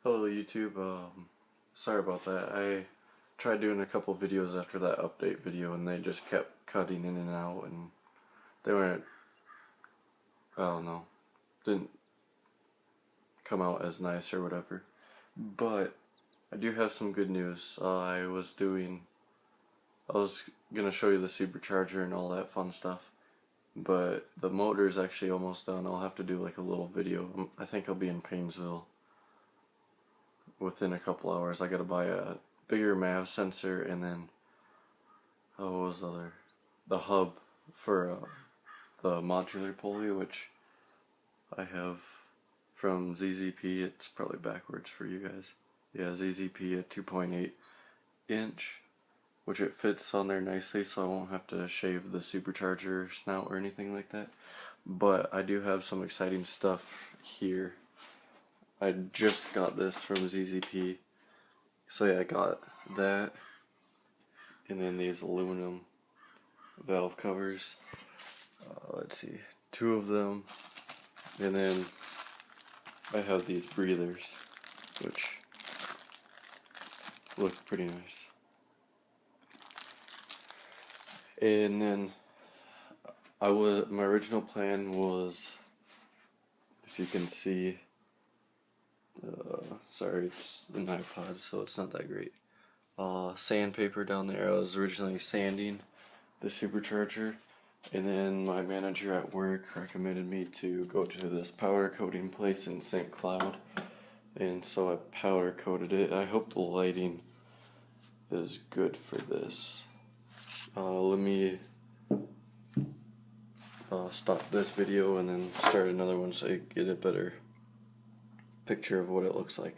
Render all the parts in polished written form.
Hello YouTube, sorry about that. I tried doing a couple videos after that update video and they just kept cutting in and out and they weren't, I don't know, didn't come out as nice or whatever. But I do have some good news. I was gonna show you the supercharger and all that fun stuff, but the motor is actually almost done. I'll have to do like a little video. I think I'll be in Painesville within a couple hours. I gotta buy a bigger MAV sensor and then what was the other? The hub for the modular pulley, which I have from ZZP. It's probably backwards for you guys. Yeah, ZZP at 2.8 inch, which it fits on there nicely, so I won't have to shave the supercharger snout or anything like that. But I do have some exciting stuff here. I just got this from ZZP. So yeah, I got that, and then these aluminum valve covers. Let's see, 2 of them, and then I have these breathers, which look pretty nice. And then my original plan was, if you can see, sorry, it's an iPod, so it's not that great. Sandpaper down there. I was originally sanding the supercharger, and then my manager at work recommended me to go to this powder coating place in St. Cloud, and so I powder coated it. I hope the lighting is good for this. Let me stop this video and then start another one so you get a better picture of what it looks like.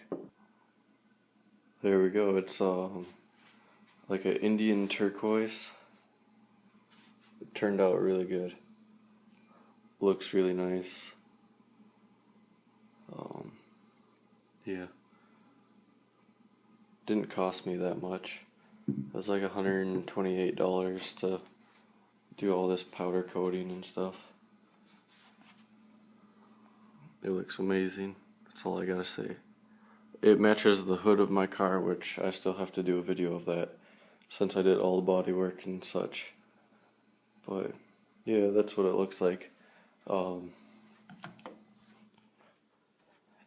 There we go. It's like an Indian turquoise. It turned out really good. Looks really nice. Yeah. Didn't cost me that much. It was like $128 to do all this powder coating and stuff. It looks amazing. That's all I gotta say. It matches the hood of my car, which I still have to do a video of that since I did all the body work and such. But yeah, that's what it looks like.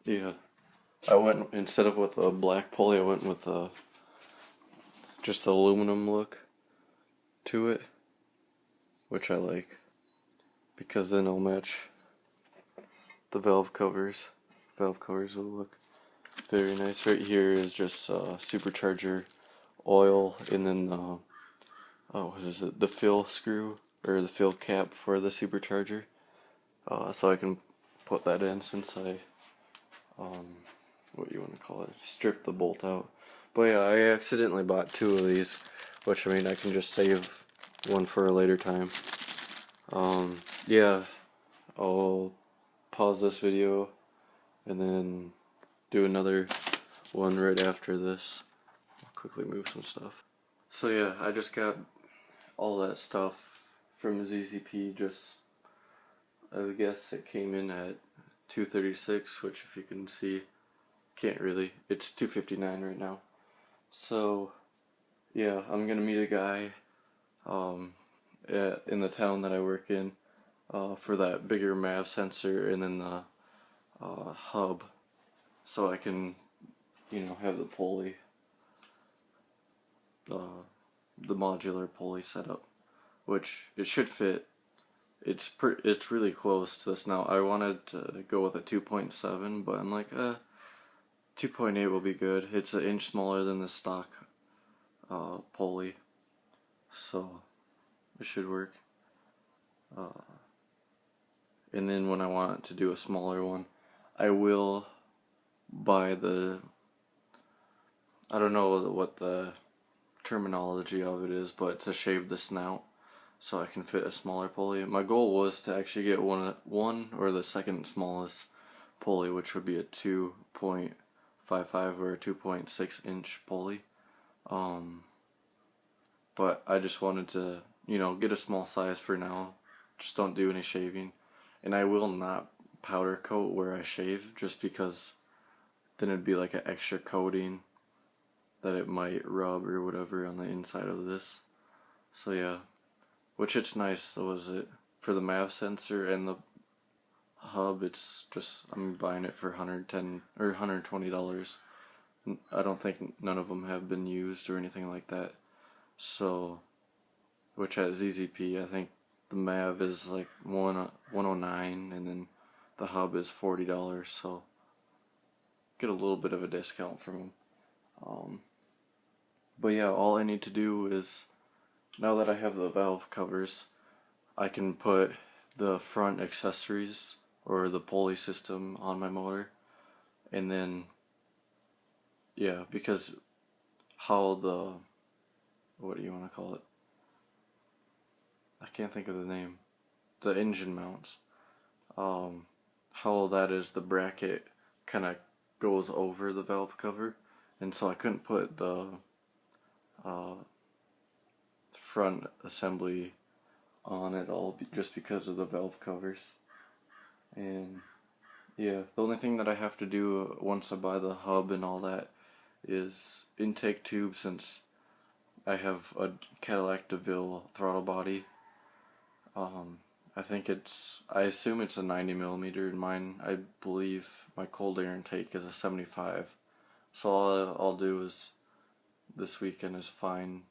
Yeah, I went, instead of with a black pulley, I went with just the aluminum look to it, which I like, because then it'll match the valve covers. Valve covers will look very nice. Right here is just supercharger oil, and then what is it? The fill screw or the fill cap for the supercharger. So I can put that in since I what you want to call it, strip the bolt out. But yeah, I accidentally bought 2 of these, which I mean I can just save one for a later time. Yeah, I'll pause this video and then do another one right after this. I'll quickly move some stuff. So yeah, I just got all that stuff from ZZP. Just, I guess it came in at $236, which if you can see, can't really, it's $259 right now. So yeah, I'm gonna meet a guy in the town that I work in for that bigger MAV sensor and then the hub, so I can, have the pulley, the modular pulley set up, which it should fit. It's really close to this now. I wanted to go with a 2.7, but I'm like, 2.8 will be good. It's an inch smaller than the stock pulley, so it should work. And then when I want to do a smaller one, I will buy I don't know what the terminology of it is, but to shave the snout so I can fit a smaller pulley. My goal was to actually get one or the second smallest pulley, which would be a 2.55 or a 2.6 inch pulley. But I just wanted to, get a small size for now. Just don't do any shaving. And I will not powder coat where I shave, just because then it'd be like an extra coating that it might rub or whatever on the inside of this. So yeah, which it's nice though, is it for the MAV sensor and the hub. It's just, I'm buying it for $110 or $120. I don't think none of them have been used or anything like that. So, which at ZZP, I think the MAV is like $109, and then the hub is $40. So, get a little bit of a discount from them. But yeah, all I need to do is, now that I have the valve covers, I can put the front accessories or the pulley system on my motor, and then yeah, because how the, what do you want to call it? I can't think of the name. The engine mounts. How that is, the bracket kind of goes over the valve cover, and so I couldn't put the front assembly on it all just because of the valve covers. And yeah, the only thing that I have to do once I buy the hub and all that is intake tube, since I have a Cadillac DeVille throttle body. I think I assume it's a 90mm, and mine, I believe my cold air intake is a 75. So all I'll do is, this weekend, is find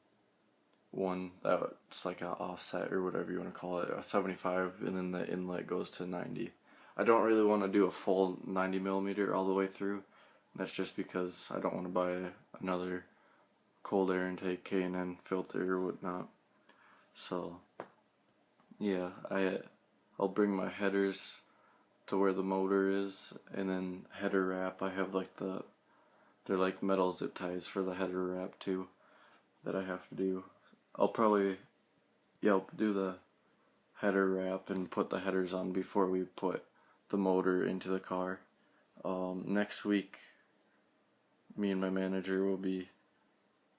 one that's like an offset or whatever you want to call it, a 75, and then the inlet goes to 90. I don't really want to do a full 90mm all the way through. That's just because I don't want to buy another cold air intake K&N filter or whatnot. So yeah, I'll bring my headers to where the motor is, and then header wrap. I have like they're like metal zip ties for the header wrap too that I have to do. I'll probably do the header wrap and put the headers on before we put the motor into the car. Next week, me and my manager will be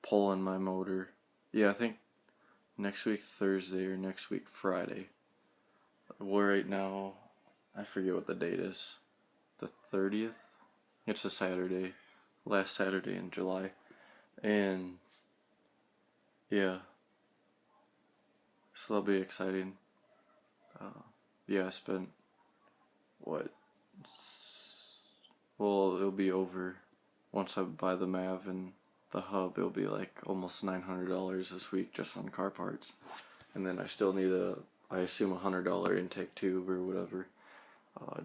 pulling my motor. Yeah, I think next week Thursday or next week Friday. Well, right now, I forget what the date is. The 30th? It's a Saturday. Last Saturday in July. And yeah, so that'll be exciting. Yeah, I spent it'll be over once I buy the MAV and the hub. It'll be like almost $900 this week just on car parts, and then I still need I assume $100 intake tube or whatever,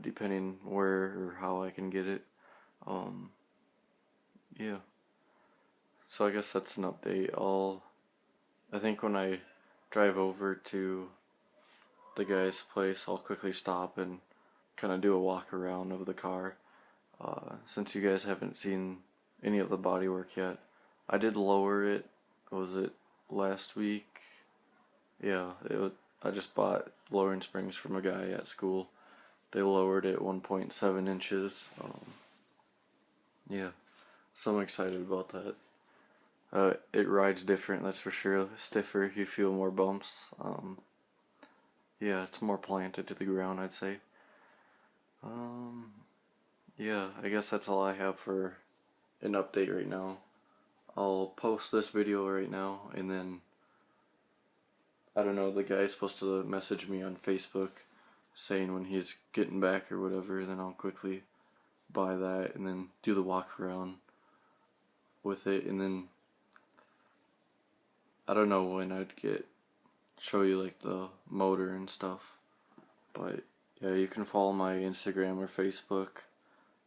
depending where or how I can get it. Yeah. So I guess that's an update. I think when I drive over to the guy's place, I'll quickly stop and kind of do a walk around of the car. Since you guys haven't seen any of the bodywork yet, I did lower it. Was it last week? Yeah, I just bought lowering springs from a guy at school. They lowered it 1.7 inches. Yeah, so I'm excited about that. It rides different, that's for sure. Stiffer, you feel more bumps. Yeah, it's more planted to the ground, I'd say. Yeah, I guess that's all I have for an update right now. I'll post this video right now, and then, I don't know, the guy's supposed to message me on Facebook saying when he's getting back or whatever, then I'll quickly buy that and then do the walk around with it, and then I don't know when I'd show you like the motor and stuff, but yeah, you can follow my Instagram or Facebook.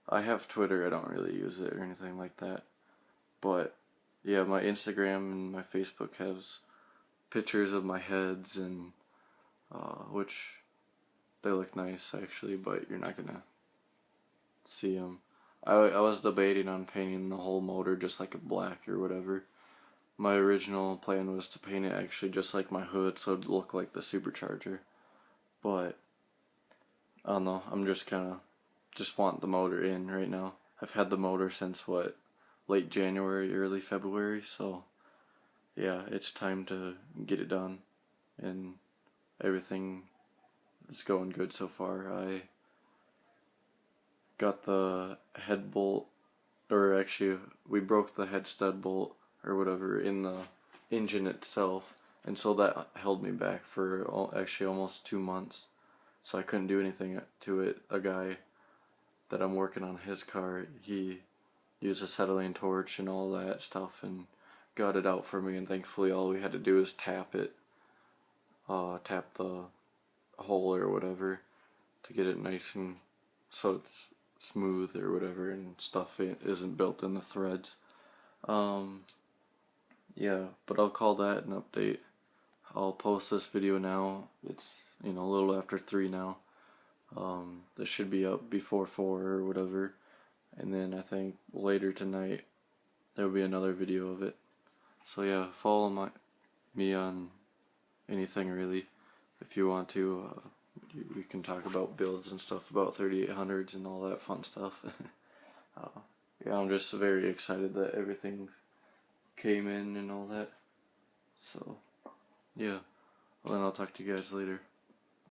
I have Twitter, I don't really use it or anything like that, but yeah, my Instagram and my Facebook has pictures of my heads, and which they look nice actually, but you're not gonna see them. I was debating on painting the whole motor just like a black or whatever. My original plan was to paint it actually just like my hood, so it'd look like the Supercharger, but I don't know, I'm just want the motor in right now. I've had the motor since late January, early February, so yeah, it's time to get it done, and everything is going good so far. I got the head bolt or actually we broke the head stud bolt or whatever in the engine itself, and so that held me back for actually almost 2 months. So I couldn't do anything to it. A guy that I'm working on his car, he used acetylene torch and all that stuff and got it out for me, and thankfully all we had to do is tap it, tap the hole or whatever to get it nice and so it's smooth or whatever, and stuff isn't built in the threads. Yeah, but I'll call that an update. I'll post this video now. It's, a little after 3 now. This should be up before 4 or whatever. And then I think later tonight there'll be another video of it. So yeah, follow me on anything really. If you want to, we can talk about builds and stuff, about 3800s and all that fun stuff. Yeah, I'm just very excited that everything came in and all that. So, yeah. Well, then I'll talk to you guys later.